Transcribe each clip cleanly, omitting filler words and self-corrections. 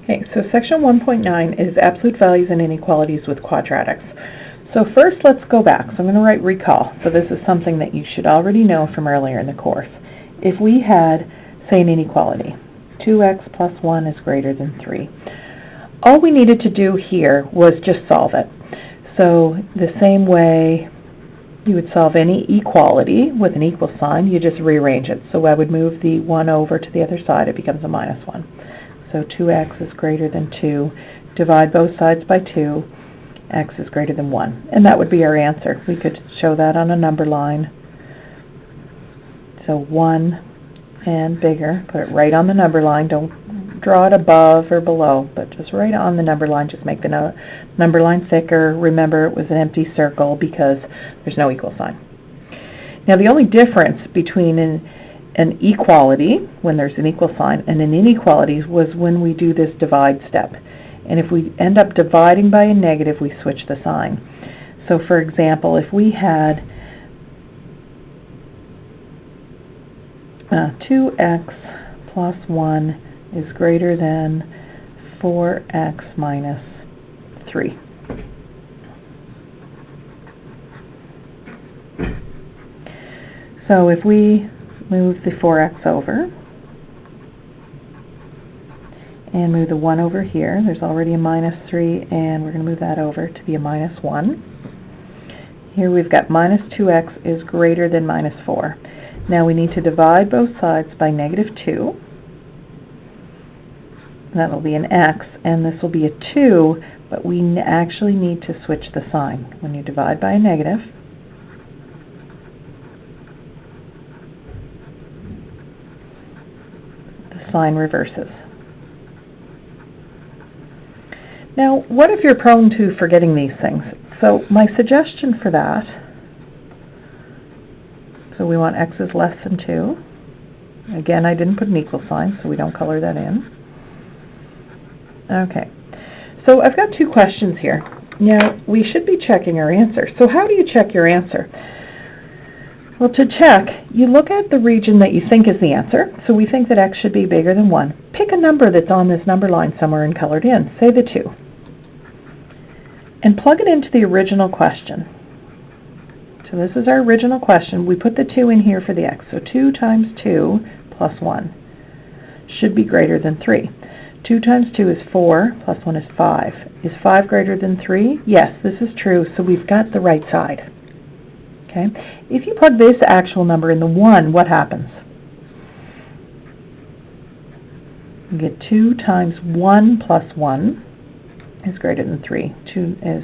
Okay, so section 1.9 is absolute values and inequalities with quadratics. So first let's go back. So I'm going to write recall. So this is something that you should already know from earlier in the course. If we had, say, an inequality, 2x plus 1 is greater than 3. All we needed to do here was just solve it. So the same way you would solve any equality with an equal sign, you just rearrange it. So I would move the 1 over to the other side, it becomes a minus 1. So 2x is greater than 2. Divide both sides by 2. X is greater than 1. And that would be our answer. We could show that on a number line. So 1 and bigger. Put it right on the number line. Don't draw it above or below, but just right on the number line. Just make the number line thicker. Remember, it was an empty circle because there's no equal sign. Now, the only difference between an equality, when there's an equal sign, and an inequality was when we do this divide step. And if we end up dividing by a negative, we switch the sign. So for example, if we had 2x plus 1 is greater than 4x minus 3. So if we move the 4x over and move the 1 over here, there's already a minus 3, and we're going to move that over to be a minus 1. Here we've got minus 2x is greater than minus 4. Now we need to divide both sides by negative 2. That'll be an x, and this will be a 2, but we actually need to switch the sign. When you divide by a negative, the sign reverses. Now, what if you're prone to forgetting these things? So my suggestion for that, so we want x is less than 2. Again, I didn't put an equal sign, so we don't color that in. Okay, so I've got two questions here. Now, we should be checking our answer. So how do you check your answer? Well, to check, you look at the region that you think is the answer. So we think that x should be bigger than 1. Pick a number that's on this number line somewhere and colored in, say the 2. And plug it into the original question. So this is our original question. We put the 2 in here for the x. So 2 times 2 plus 1 should be greater than 3. 2 times 2 is 4, plus 1 is 5. Is 5 greater than 3? Yes, this is true, so we've got the right side. Okay. If you plug this actual number in the 1, what happens? You get 2 times 1 plus 1 is greater than 3. 2 is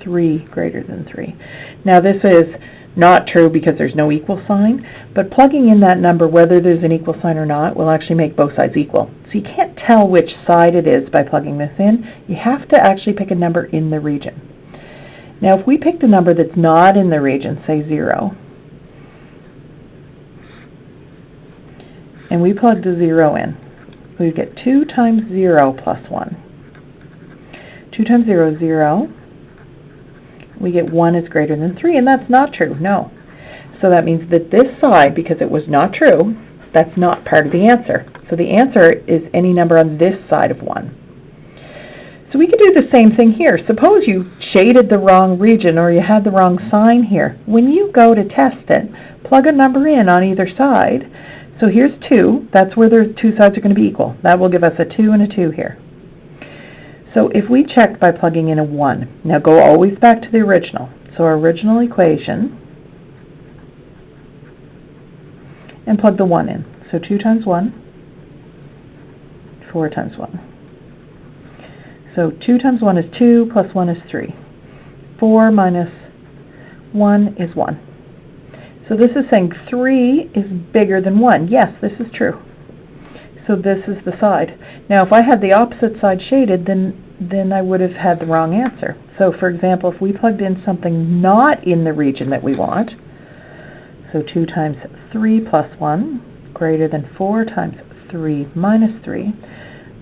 3 greater than 3. Now this is not true because there's no equal sign, but plugging in that number, whether there's an equal sign or not, will actually make both sides equal. So you can't tell which side it is by plugging this in. You have to actually pick a number in the region. Now if we picked a number that's not in the region, say 0, and we plugged a 0 in, we get 2 times 0 plus 1. 2 times 0 is 0. We get 1 is greater than 3, and that's not true, no. So that means that this side, because it was not true, that's not part of the answer. So the answer is any number on this side of 1. So we could do the same thing here. Suppose you shaded the wrong region or you had the wrong sign here. When you go to test it, plug a number in on either side. So here's 2. That's where the two sides are going to be equal. That will give us a 2 and a 2 here. So if we check by plugging in a 1, now go always back to the original. So our original equation, and plug the 1 in. So 2 times 1, 4 times 1. So 2 times 1 is 2, plus 1 is 3. 4 minus 1 is 1. So this is saying 3 is bigger than 1. Yes, this is true. So this is the side. Now if I had the opposite side shaded, then I would have had the wrong answer. So for example, if we plugged in something not in the region that we want, so 2 times 3 plus 1 greater than 4 times 3 minus 3,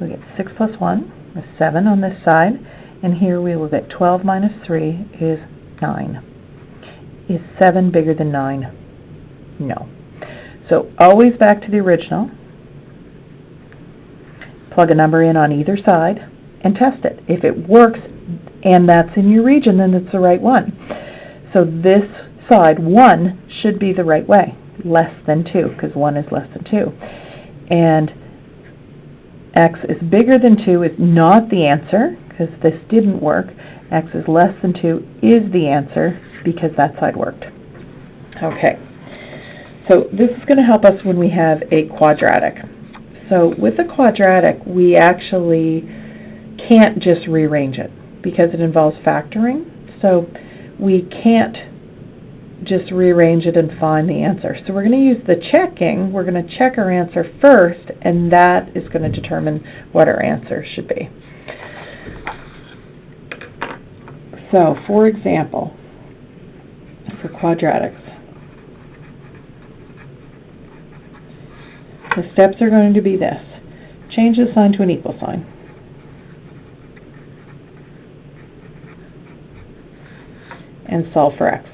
we get 6 plus 1 is 7 on this side, and here we will get 12 minus 3 is 9. Is 7 bigger than 9? No. So always back to the original. plug a number in on either side and test it. If it works and that's in your region, then it's the right one. So this side, 1, should be the right way, less than 2, because 1 is less than 2. And x is bigger than 2 is not the answer, because this didn't work. X is less than 2 is the answer, because that side worked. Okay, so this is going to help us when we have a quadratic. So with a quadratic, we actually can't just rearrange it, because it involves factoring. So we can't just rearrange it and find the answer. So we're going to use the checking. We're going to check our answer first, and that is going to determine what our answer should be. So, for example, for quadratics, the steps are going to be this. Change the sign to an equal sign. And solve for x.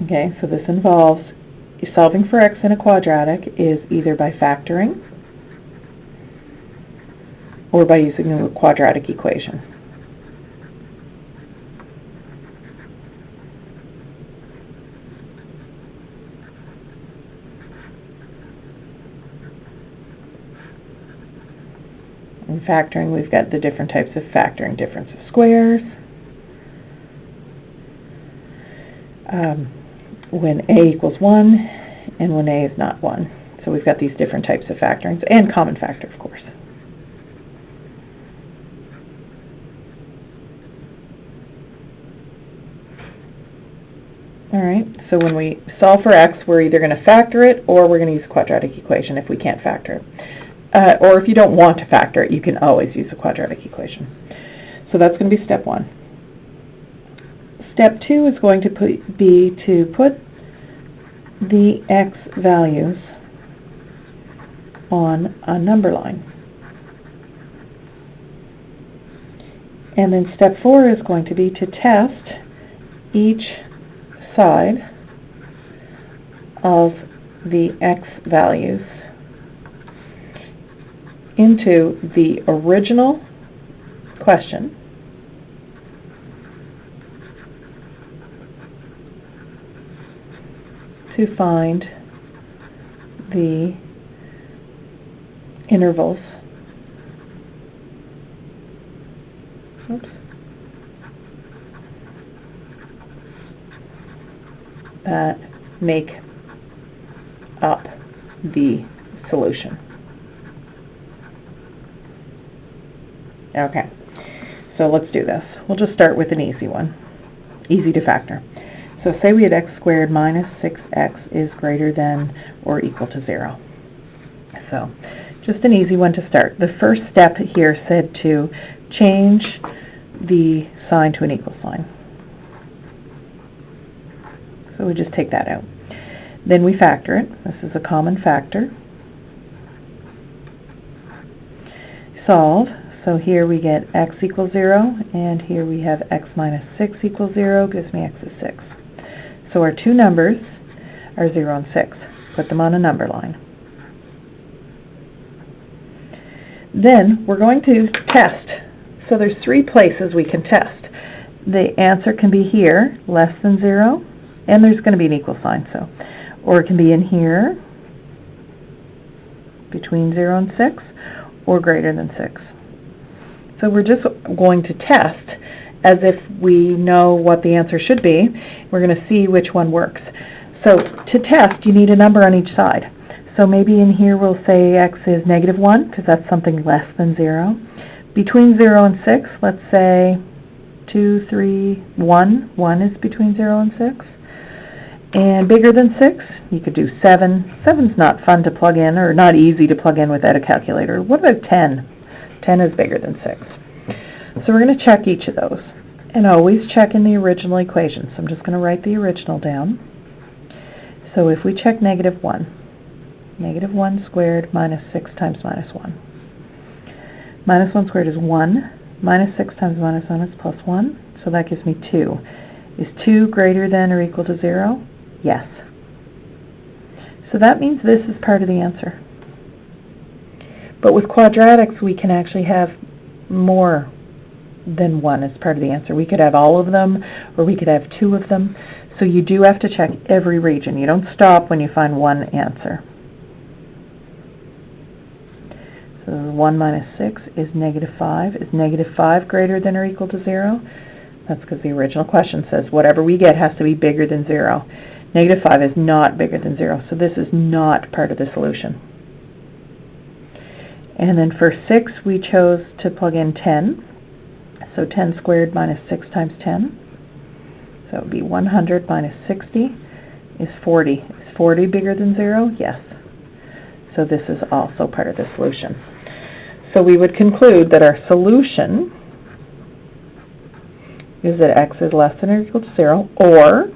Okay, so this involves solving for x in a quadratic is either by factoring or by using a quadratic equation. In factoring, we've got the different types of factoring: difference of squares, when a equals 1 and when a is not 1. So we've got these different types of factorings, and common factor, of course. Alright, so when we solve for x, we're either going to factor it or we're going to use a quadratic equation if we can't factor it. Or if you don't want to factor it, you can always use a quadratic equation. So that's going to be step 1. Step 2 is going to be to put the x values on a number line. And then step 4 is going to be to test each side of the x values into the original question to find the intervals that make up the solution. Okay, so let's do this. We'll just start with an easy one, easy to factor. So say we had x squared minus 6x is greater than or equal to 0. So just an easy one to start. The first step here said to change the sign to an equal sign. So we just take that out. Then we factor it. This is a common factor. Solve. So here we get x equals 0, and here we have x minus 6 equals 0, gives me x is 6. So our two numbers are 0 and 6. Put them on a number line. Then we're going to test. So there's 3 places we can test. The answer can be here, less than 0, and there's going to be an equal sign. So, or it can be in here, between 0 and 6, or greater than 6. So we're just going to test as if we know what the answer should be. We're going to see which one works. So to test, you need a number on each side. So maybe in here we'll say x is -1, because that's something less than 0. Between 0 and 6, let's say 2, 3, 1. 1 is between 0 and 6. And bigger than 6, you could do 7. 7's not fun to plug in, or not easy to plug in without a calculator. What about 10? 10 is bigger than 6. So we're going to check each of those. And always check in the original equation. So I'm just going to write the original down. So if we check -1, -1 squared minus 6 times -1. -1 squared is 1. Minus 6 times -1 is +1. So that gives me 2. Is 2 greater than or equal to 0? Yes. So that means this is part of the answer. But with quadratics, we can actually have more than one as part of the answer. We could have all of them, or we could have 2 of them. So you do have to check every region. You don't stop when you find one answer. So 1 minus 6 is negative 5. Is negative 5 greater than or equal to 0? That's because the original question says whatever we get has to be bigger than 0. Negative 5 is not bigger than 0, so this is not part of the solution. And then for 6, we chose to plug in 10. So 10 squared minus 6 times 10. So it would be 100 minus 60 is 40. Is 40 bigger than 0? Yes. So this is also part of the solution. So we would conclude that our solution is that x is less than or equal to 0, or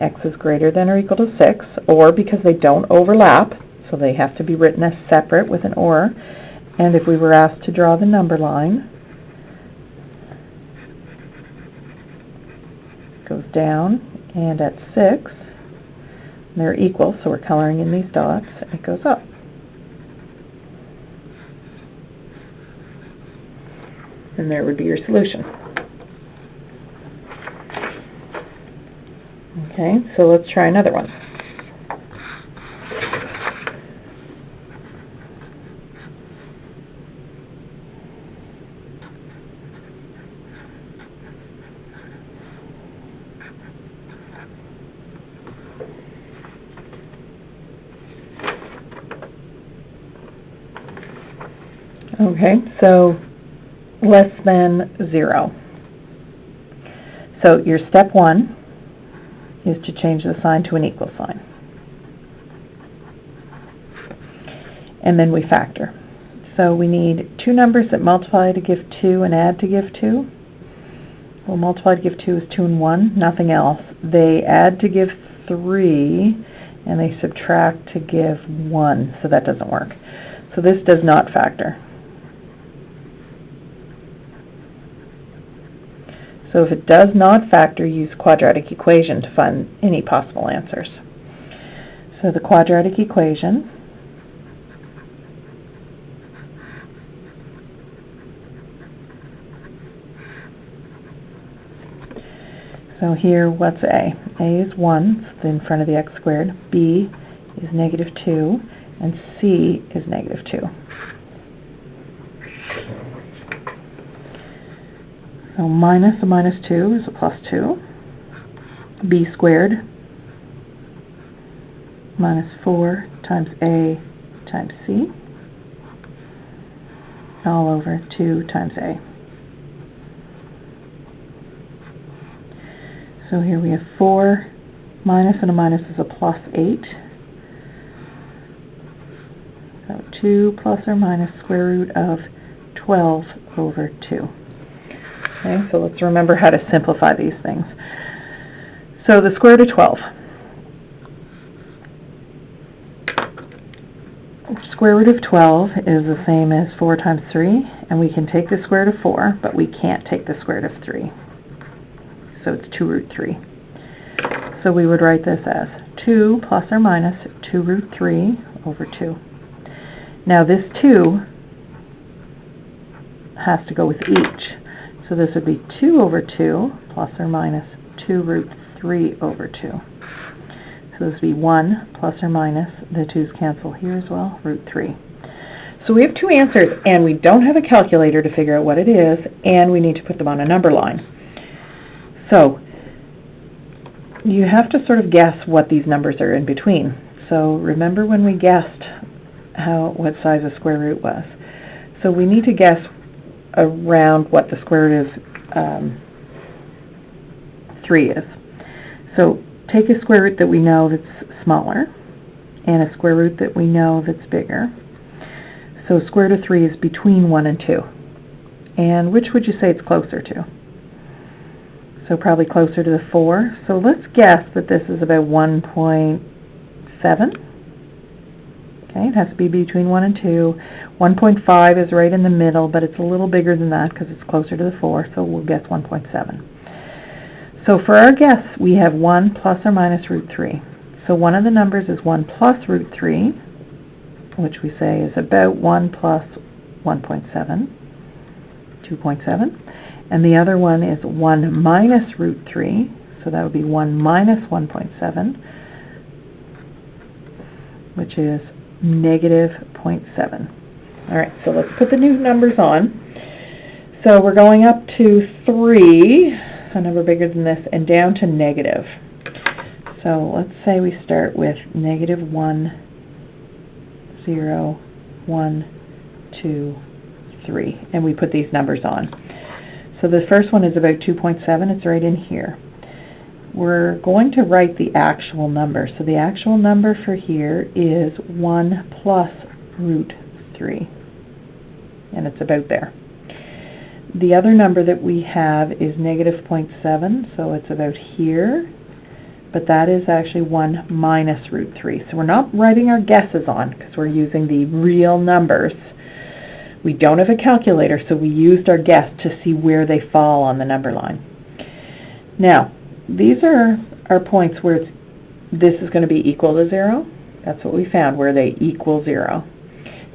x is greater than or equal to 6, or because they don't overlap, so they have to be written as separate with an or. And if we were asked to draw the number line, it goes down, and at 6, they're equal, so we're coloring in these dots, it goes up. And there would be your solution. Okay, so let's try another one. Okay, so less than 0. So your step 1 is to change the sign to an equal sign. And then we factor. So we need 2 numbers that multiply to give 2 and add to give 2. Well, multiply to give 2 is 2 and 1, nothing else. They add to give 3, and they subtract to give 1, so that doesn't work. So this does not factor. So if it does not factor, use quadratic equation to find any possible answers. So the quadratic equation so here, what's A? A is 1, so in front of the x squared. B is negative 2, and C is negative 2. So minus a minus 2 is a plus 2. B squared minus 4 times A times C all over 2 times A. So here we have 4 minus, and a minus is a plus 8. So 2 plus or minus square root of 12 over 2. Okay, so let's remember how to simplify these things. So the square root of 12. Square root of 12 is the same as 4 times 3, and we can take the square root of 4, but we can't take the square root of 3. So it's 2 root 3. So we would write this as 2 plus or minus 2 root 3 over 2. Now this 2 has to go with each. So this would be 2 over 2 plus or minus 2 root 3 over 2. So this would be 1 plus or minus, the 2's cancel here as well, root 3. So we have 2 answers, and we don't have a calculator to figure out what it is, and we need to put them on a number line. So you have to sort of guess what these numbers are in between. So remember when we guessed what size a square root was. So we need to guess around what the square root of 3 is. So take a square root that we know that's smaller and a square root that we know that's bigger. So square root of 3 is between 1 and 2. And which would you say it's closer to? So probably closer to the 4. So let's guess that this is about 1.7. Okay, it has to be between 1 and 2. 1.5 is right in the middle, but it's a little bigger than that because it's closer to the 4, so we'll guess 1.7. So for our guess, we have 1 plus or minus root 3. So one of the numbers is 1 plus root 3, which we say is about 1 plus 1.7, 2.7. And the other one is 1 minus root 3, so that would be 1 minus 1.7, which is negative 0.7. All right, so let's put the new numbers on. So we're going up to 3, a number bigger than this, and down to negative. So let's say we start with negative 1, 0, 1, 2, 3, and we put these numbers on. So the first one is about 2.7. It's right in here. We're going to write the actual number. So the actual number for here is 1 plus root 3, and it's about there. The other number that we have is negative 0.7, so it's about here, but that is actually 1 minus root 3. So we're not writing our guesses on because we're using the real numbers. We don't have a calculator, so we used our guess to see where they fall on the number line. Now, these are our points where this is going to be equal to 0. That's what we found, where they equal 0.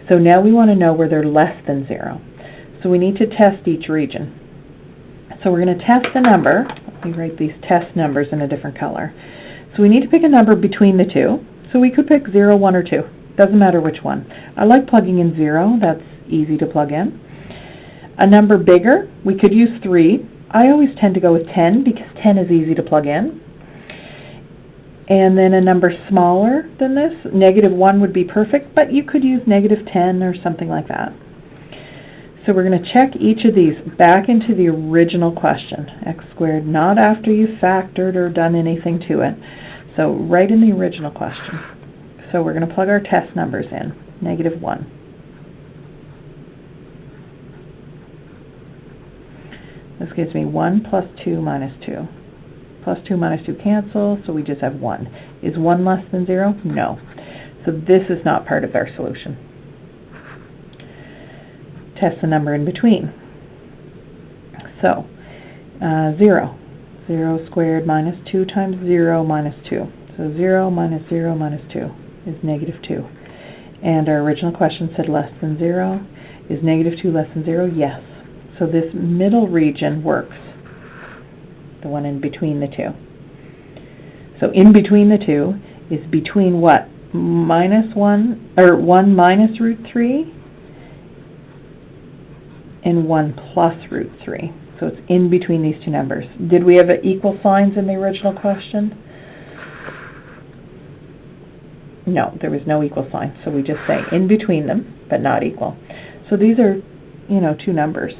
So now we want to know where they're less than 0. So we need to test each region. So we're going to test a number. Let me write these test numbers in a different color. So we need to pick a number between the two. So we could pick 0, 1, or 2. Doesn't matter which one. I like plugging in 0. That's easy to plug in. A number bigger, we could use 3. I always tend to go with 10 because 10 is easy to plug in. And then a number smaller than this, negative 1 would be perfect, but you could use negative 10 or something like that. So we're going to check each of these back into the original question, x squared, not after you've factored or done anything to it. So right in the original question. So we're going to plug our test numbers in, negative 1. This gives me 1 plus 2 minus 2. Plus 2 minus 2 cancel, so we just have 1. Is 1 less than 0? No. So this is not part of our solution. Test the number in between. So, 0. 0 squared minus 2 times 0 minus 2. So 0 minus 0 minus 2 is negative 2. And our original question said less than 0. Is negative 2 less than 0? Yes. So this middle region works, the one in between the two. So in between the two is between what? Minus 1, or 1 minus root 3 and 1 plus root 3. So it's in between these two numbers. Did we have equal signs in the original question? No, there was no equal sign. So we just say in between them, but not equal. So these are, two numbers.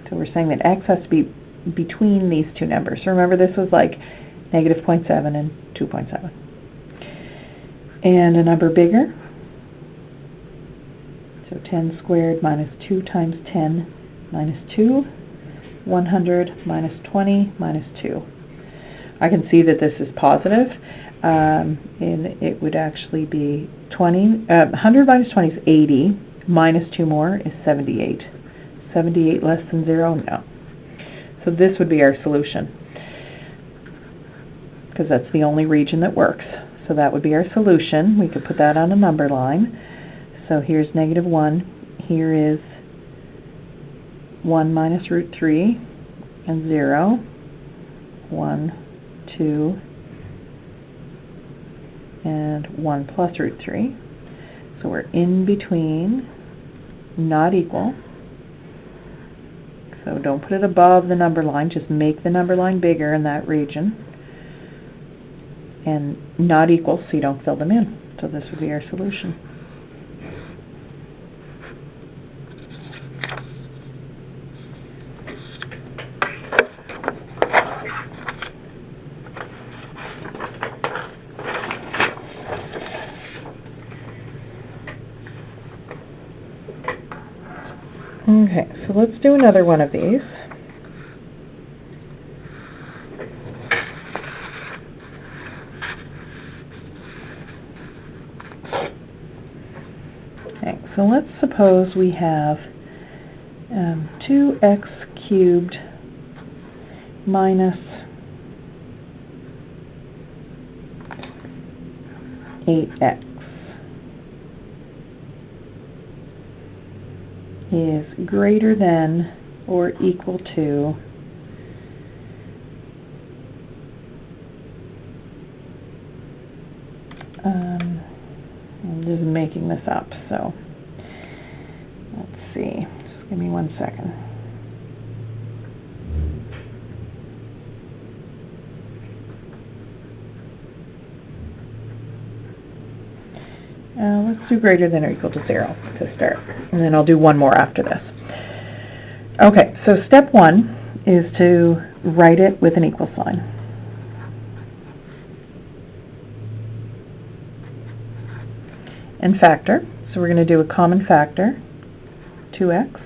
So we're saying that x has to be between these two numbers. So remember, this was like negative 0.7 and 2.7. And a number bigger. So 10 squared minus 2 times 10 minus 2. 100 minus 20 minus 2. I can see that this is positive. And it would actually be 100 minus 20 is 80. Minus 2 more is 78. 78 less than 0? No. So this would be our solution, because that's the only region that works. So that would be our solution. We could put that on a number line. So here's negative 1. Here is 1 minus root 3 and 0. 1, 2, and 1 plus root 3. So we're in between, not equal. So don't put it above the number line, just make the number line bigger in that region. And not equal, so you don't fill them in. So this would be our solution. Okay, so let's do another one of these. Okay, so let's suppose we have 2x cubed minus 8x is greater than or equal to I'm just making this up, so let's see. Just give me 1 second. Let's do greater than or equal to 0 to start, and then I'll do one more after this. Okay, so step 1 is to write it with an equal sign. And factor, so we're going to do a common factor, 2x.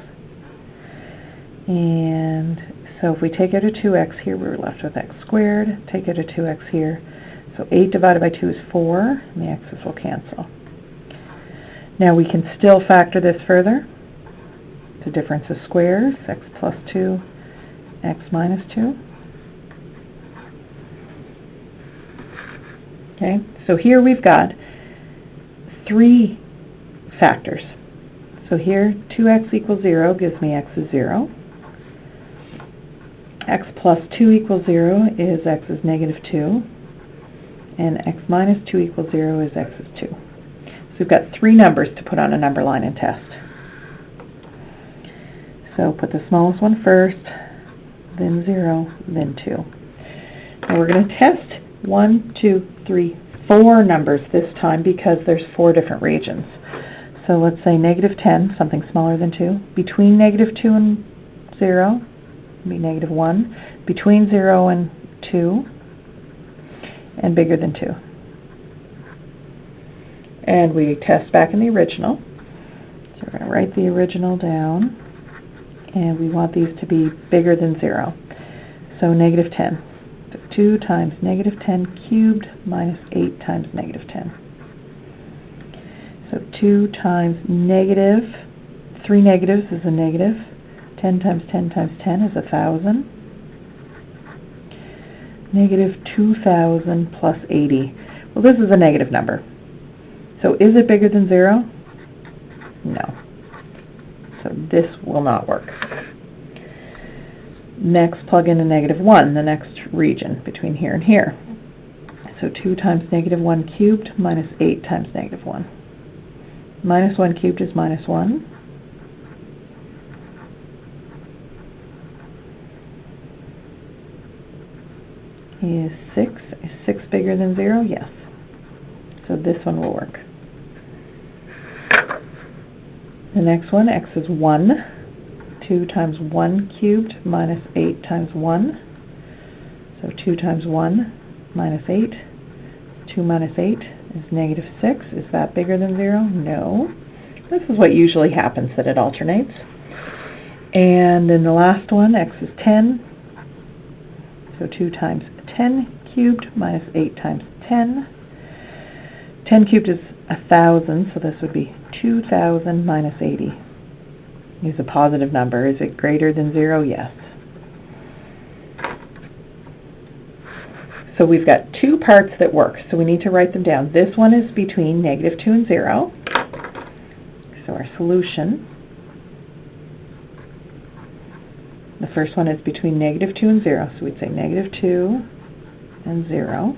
And so if we take out a 2x here, we're left with x squared. Take out a 2x here. So 8 divided by 2 is 4, and the x's will cancel. Now we can still factor this further. The difference of squares, x plus 2, x minus 2. Okay, so here we've got 3 factors. So here, 2x equals 0 gives me x is 0. X plus 2 equals 0 is x is negative 2. And x minus 2 equals 0 is x is 2. So we've got 3 numbers to put on a number line and test. So put the smallest one first, then 0, then 2. Now we're going to test 1, 2, 3, 4 numbers this time because there's 4 different regions. So let's say negative 10, something smaller than 2. Between negative 2 and 0, it'll be negative 1. Between 0 and 2, and bigger than 2. And we test back in the original. So we're going to write the original down. And we want these to be bigger than 0. So negative 10. So 2 times negative 10 cubed minus 8 times negative 10. So 2 times negative, 3 negatives is a negative. 10 times 10 times 10 is 1,000. Negative 2,000 plus 80. Well, this is a negative number. So is it bigger than 0? No. So this will not work. Next, plug in a negative 1, the next region between here and here. So 2 times negative 1 cubed minus 8 times negative 1. Minus 1 cubed is minus 1. Is 6. Is 6 bigger than 0? Yes. So this one will work. The next one, x is 1. 2 times 1 cubed minus 8 times 1. So 2 times 1 minus 8. 2 minus 8 is negative 6. Is that bigger than 0? No. This is what usually happens, that it alternates. And then the last one, x is 10. So 2 times 10 cubed minus 8 times 10. 10 cubed is 1,000, so this would be 2,000 minus 80. Is a positive number. Is it greater than 0? Yes. So we've got 2 parts that work, so we need to write them down. This one is between negative 2 and 0. So our solution. The first one is between negative 2 and 0, so we'd say negative 2 and 0.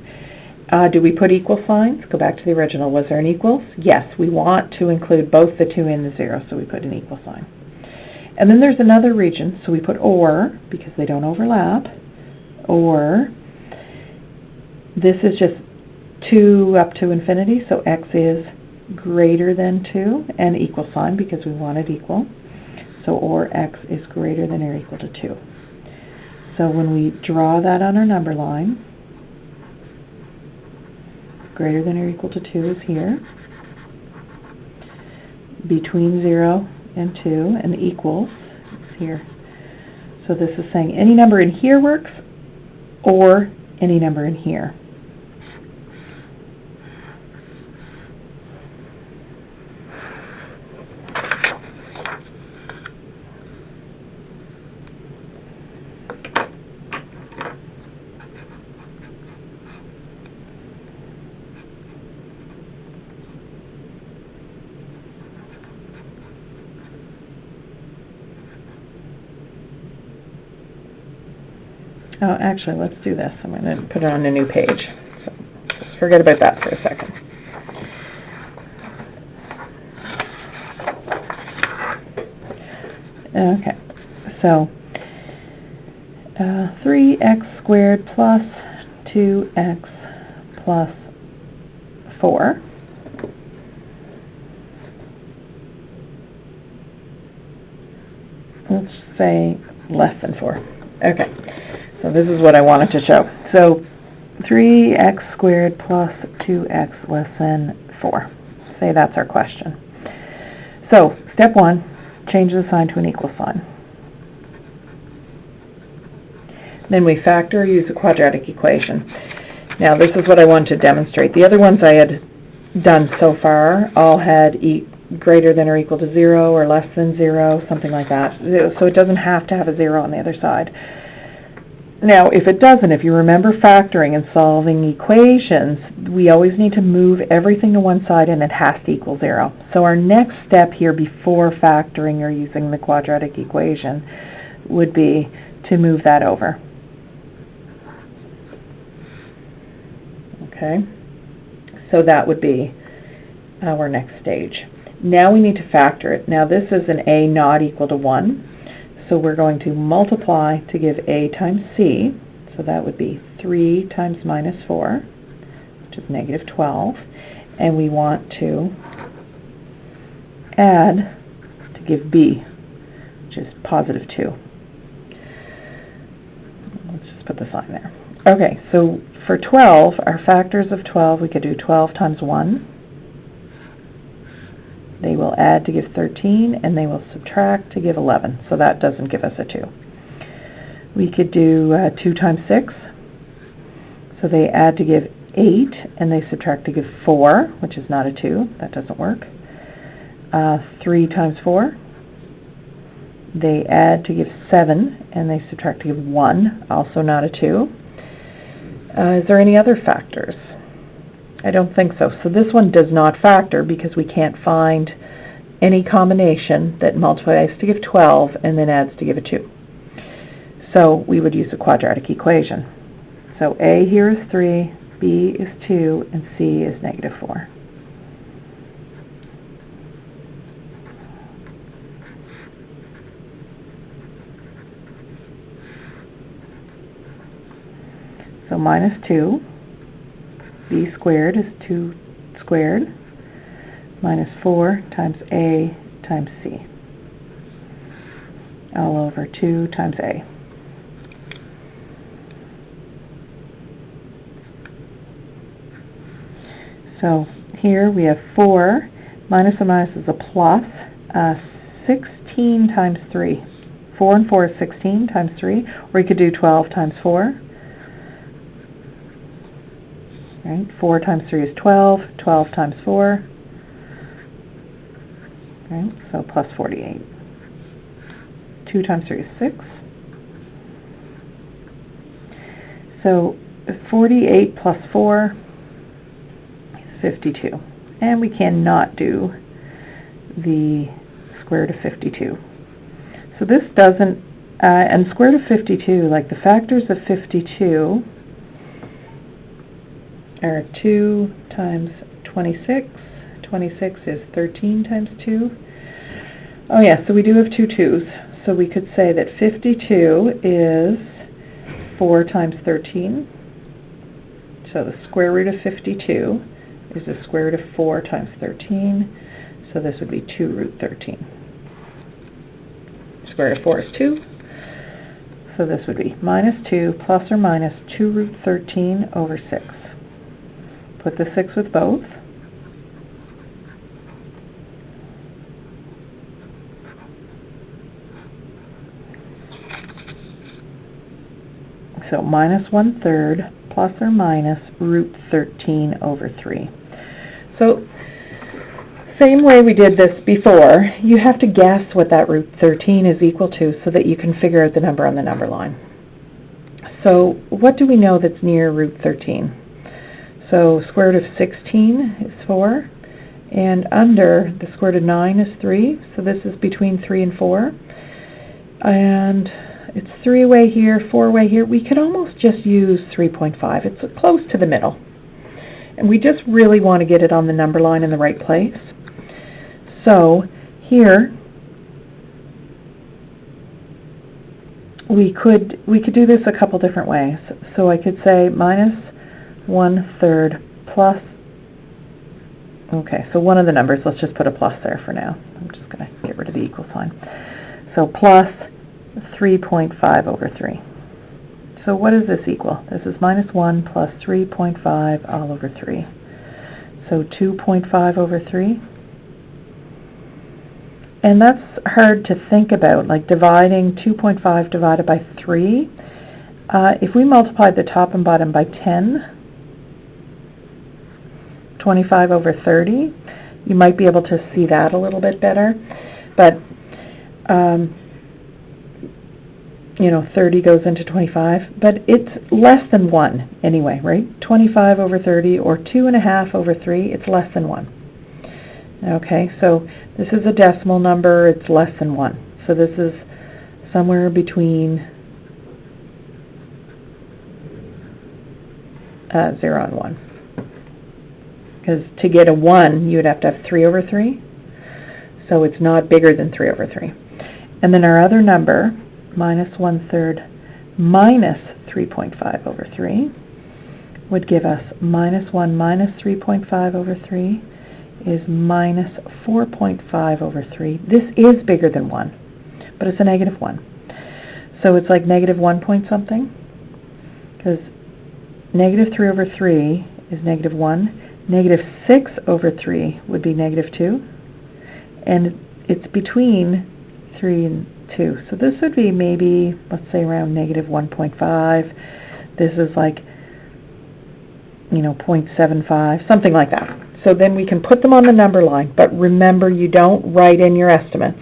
Do we put equal signs? Go back to the original. Was there an equals? Yes, we want to include both the 2 and the 0, so we put an equal sign. And then there's another region, so we put or, because they don't overlap, or this is just 2 up to infinity, so x is greater than 2, and equal sign because we want it equal. So or x is greater than or equal to 2. So when we draw that on our number line, greater than or equal to 2 is here. Between 0 and 2, and the equals is here. So this is saying any number in here works, or any number in here. Oh, actually, let's do this. I'm going to put it on a new page. So just forget about that for a second. Okay, so 3x squared plus 2x plus 4 let's say less than 4. Okay, so this is what I wanted to show. So 3x squared plus 2x less than 4. Say that's our question. So step 1, change the sign to an equal sign. Then we factor or use a quadratic equation. Now this is what I want to demonstrate. The other ones I had done so far all had greater than or equal to 0 or less than 0, something like that. So it doesn't have to have a 0 on the other side. Now if it doesn't, if you remember factoring and solving equations, we always need to move everything to one side and it has to equal 0. So our next step here before factoring or using the quadratic equation would be to move that over. Okay, so that would be our next stage. Now we need to factor it. Now this is an a not equal to 1, so we're going to multiply to give a times c, so that would be 3 times minus 4, which is negative 12, and we want to add to give b, which is positive 2. Let's just put the sign there. Okay, so for 12, our factors of 12, we could do 12 times 1. They will add to give 13, and they will subtract to give 11, so that doesn't give us a 2. We could do 2 times 6, so they add to give 8, and they subtract to give 4, which is not a 2, that doesn't work. 3 times 4, they add to give 7, and they subtract to give 1, also not a 2. Is there any other factors? I don't think so. So this one does not factor because we can't find any combination that multiplies to give 12 and then adds to give a 2. So we would use a quadratic equation. So A here is 3, B is 2, and C is negative 4. So minus 2, b squared is 2 squared, minus 4 times a times c, all over 2 times a. So here we have 4, minus a minus is a plus, 16 times 3. 4 and 4 is 16 times 3, or you could do 12 times 4. Right? 4 times 3 is 12, 12 times 4, right? So plus 48. 2 times 3 is 6. So 48 plus 4 is 52. And we cannot do the square root of 52. So this doesn't, and square root of 52, like the factors of 52, are 2 times 26. 26 is 13 times 2. Oh yeah, so we do have two 2's. So we could say that 52 is 4 times 13. So the square root of 52 is the square root of 4 times 13. So this would be 2 root 13. Square root of 4 is 2. So this would be minus 2 plus or minus 2 root 13 over 6. Put the 6 with both. So minus 1/3 plus or minus root 13 over 3. So same way we did this before, you have to guess what that root 13 is equal to so that you can figure out the number on the number line. So what do we know that's near root 13? So square root of 16 is 4, and under the square root of 9 is 3, so this is between 3 and 4. And It's 3 away here, 4 away here. We could almost just use 3.5. It's close to the middle. And we just really want to get it on the number line in the right place. So here, we could do this a couple different ways. So I could say minus 1/3 plus, okay, so one of the numbers, let's just put a plus there for now. I'm just going to get rid of the equal sign. So plus 3.5 over 3. So what does this equal? This is minus 1 plus 3.5 all over 3. So 2.5 over 3. And that's hard to think about, like dividing 2.5 divided by 3. If we multiplied the top and bottom by 10, 25 over 30, you might be able to see that a little bit better. But, you know, 30 goes into 25, but it's less than 1 anyway, right? 25 over 30 or 2.5 over 3, it's less than 1. Okay, so this is a decimal number, it's less than 1. So this is somewhere between 0 and 1. Because to get a 1, you would have to have 3 over 3. So it's not bigger than 3 over 3. And then our other number, minus 1/3 minus 3.5 over 3, would give us minus 1 minus 3.5 over 3 is minus 4.5 over 3. This is bigger than 1, but it's a negative 1. So it's like negative 1 point something, because negative 3 over 3 is negative 1. Negative 6 over 3 would be negative 2. And it's between 3 and 2. So this would be maybe, let's say, around negative 1.5. This is like, you know, 0.75, something like that. So then we can put them on the number line. But remember, you don't write in your estimates.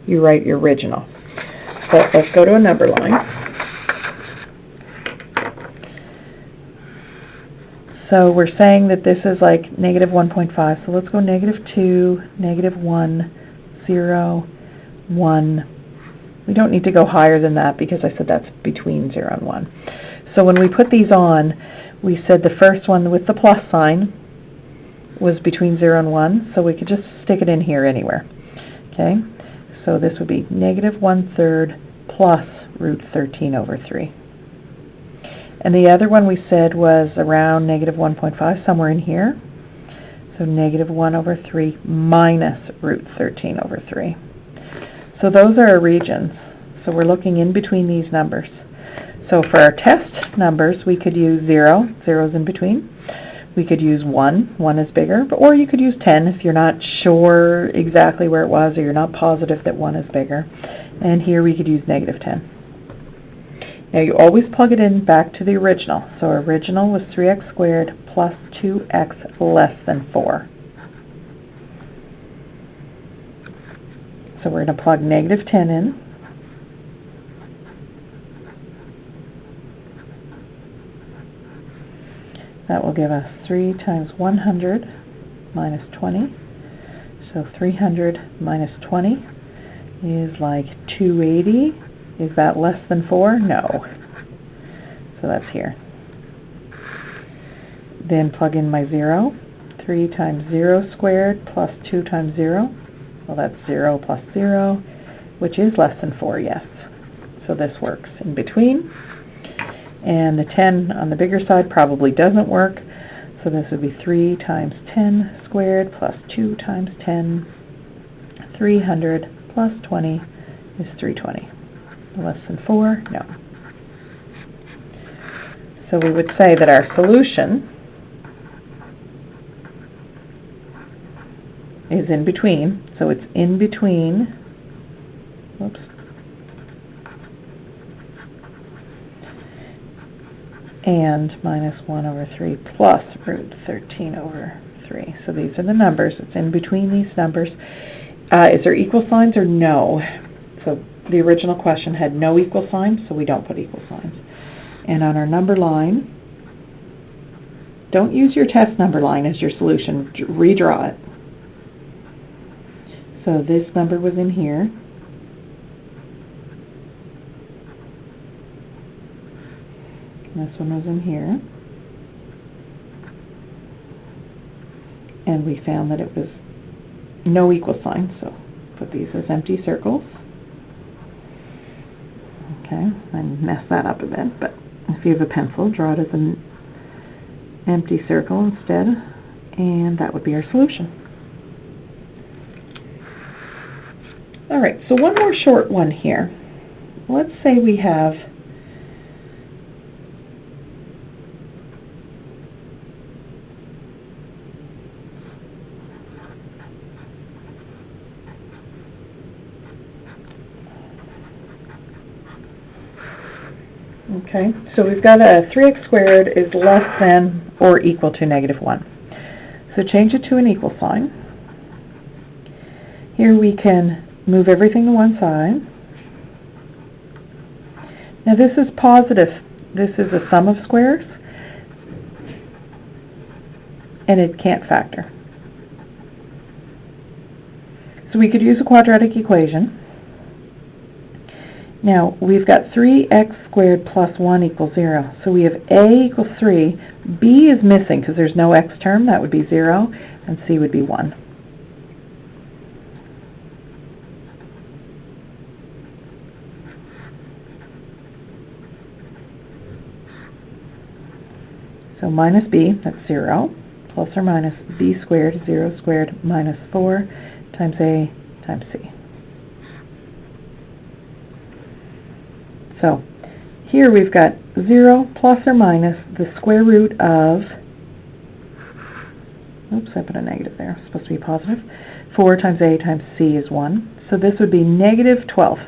You write your original. So let's go to a number line. So we're saying that this is like negative 1.5. So let's go negative 2, negative 1, 0, 1. We don't need to go higher than that because I said that's between 0 and 1. So when we put these on, we said the first one with the plus sign was between 0 and 1. So we could just stick it in here anywhere. Okay? So this would be negative 1/3 plus root 13 over 3. And the other one we said was around negative 1.5, somewhere in here. So negative 1 over 3 minus root 13 over 3. So those are our regions. So we're looking in between these numbers. So for our test numbers, we could use 0. 0 is in between. We could use 1. 1 is bigger. Or you could use 10 if you're not sure exactly where it was or you're not positive that 1 is bigger. And here we could use negative 10. Now you always plug it in back to the original. So our original was 3x squared plus 2x less than 4. So we're going to plug negative 10 in. That will give us 3 times 100 minus 20. So 300 minus 20 is like 280. Is that less than 4? No. So that's here. Then plug in my 0. 3 times 0 squared plus 2 times 0. Well, that's 0 plus 0, which is less than 4, yes. So this works in between. And the 10 on the bigger side probably doesn't work. So this would be 3 times 10 squared plus 2 times 10. 300 plus 20 is 320. Less than 4? No. So we would say that our solution is in between. So it's in between, whoops, and minus 1 over 3 plus root 13 over 3. So these are the numbers. It's in between these numbers. Is there equal signs or no? So the original question had no equal signs, so we don't put equal signs. And on our number line, don't use your test number line as your solution. Redraw it. So this number was in here. This one was in here. And we found that it was no equal sign, so put these as empty circles. Okay, I messed that up a bit, but if you have a pencil, draw it as an empty circle instead, and that would be our solution. Alright, so one more short one here. Let's say we have okay, so we've got a 3x squared is less than or equal to negative 1. So change it to an equal sign. Here we can move everything to one side. Now this is positive. This is a sum of squares, and it can't factor. So we could use a quadratic equation. Now, we've got 3x squared plus 1 equals 0. So we have a equals 3. B is missing because there's no x term. That would be 0. And c would be 1. So minus b, that's 0. Plus or minus b squared, 0 squared, minus 4 times a times c. So here we've got 0 plus or minus the square root of, oops, I put a negative there, it's supposed to be positive, 4 times a times c is 1. So this would be negative 12.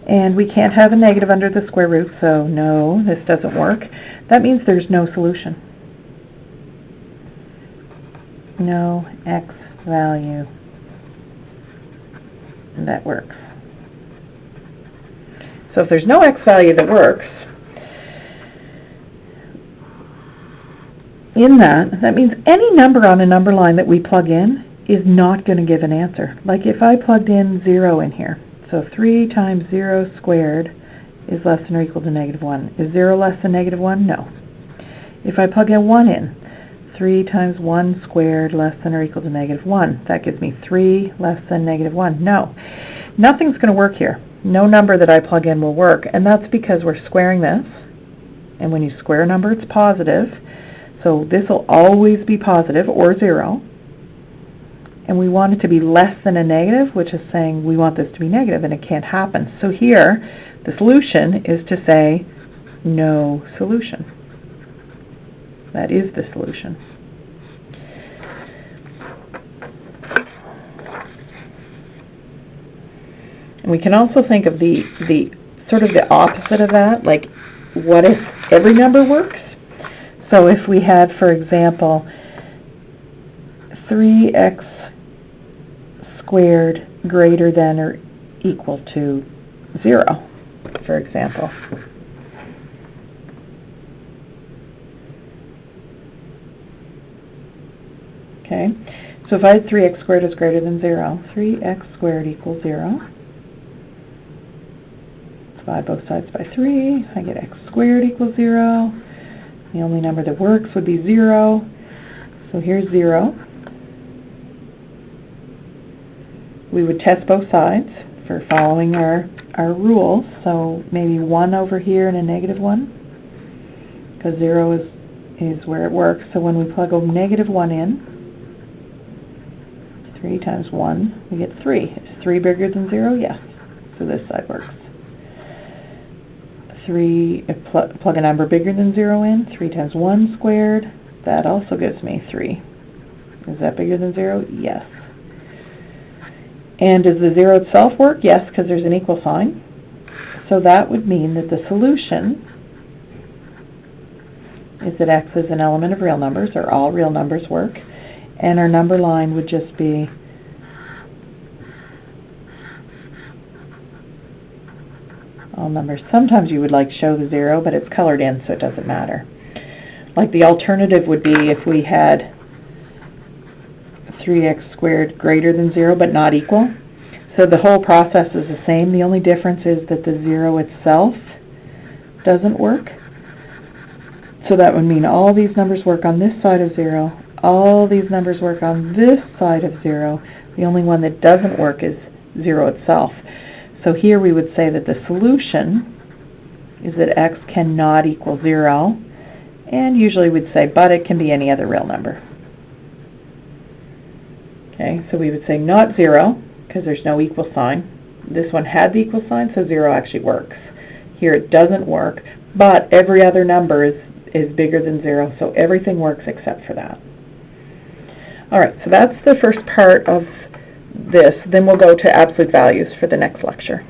And we can't have a negative under the square root, so no, this doesn't work. That means there's no solution. No x value that works. So if there's no x value that works, in that means any number on a number line that we plug in is not going to give an answer. Like if I plugged in 0 in here, so 3 times 0 squared is less than or equal to negative 1. Is 0 less than negative 1? No. If I plug in 1 in, 3 times 1 squared less than or equal to negative 1. That gives me 3 less than negative 1. No. Nothing's going to work here. No number that I plug in will work, and that's because we're squaring this, and when you square a number it's positive, so this will always be positive or 0, and we want it to be less than a negative, which is saying we want this to be negative, and it can't happen. So here the solution is to say no solution. That is the solution. And we can also think of the sort of the opposite of that, like what if every number works? So if we had, for example, 3x squared greater than or equal to 0, for example. Okay, so if I had 3x squared is greater than 0, 3x squared equals 0. Divide both sides by 3, I get x squared equals 0. The only number that works would be 0. So here's 0. We would test both sides for following our rules. So maybe 1 over here and a negative 1, because 0 is where it works. So when we plug a negative 1 in, 3 times 1, we get 3. Is 3 bigger than 0? Yes. So this side works. 3, plug a number bigger than 0 in, 3 times 1 squared, that also gives me 3. Is that bigger than 0? Yes. And does the 0 itself work? Yes, because there's an equal sign. So that would mean that the solution is that x is an element of real numbers, or all real numbers work, and our number line would just be all numbers. Sometimes you would like show the 0, but it's colored in, so it doesn't matter. Like the alternative would be if we had 3x squared greater than 0, but not equal. So the whole process is the same. The only difference is that the 0 itself doesn't work. So that would mean all these numbers work on this side of 0, all these numbers work on this side of 0. The only one that doesn't work is 0 itself. So here we would say that the solution is that x cannot equal 0, and usually we'd say, but it can be any other real number. Okay, so we would say not 0, because there's no equal sign. This one had the equal sign, so 0 actually works. Here it doesn't work, but every other number is bigger than 0, so everything works except for that. Alright, so that's the first part of this. Then we'll go to absolute values for the next lecture.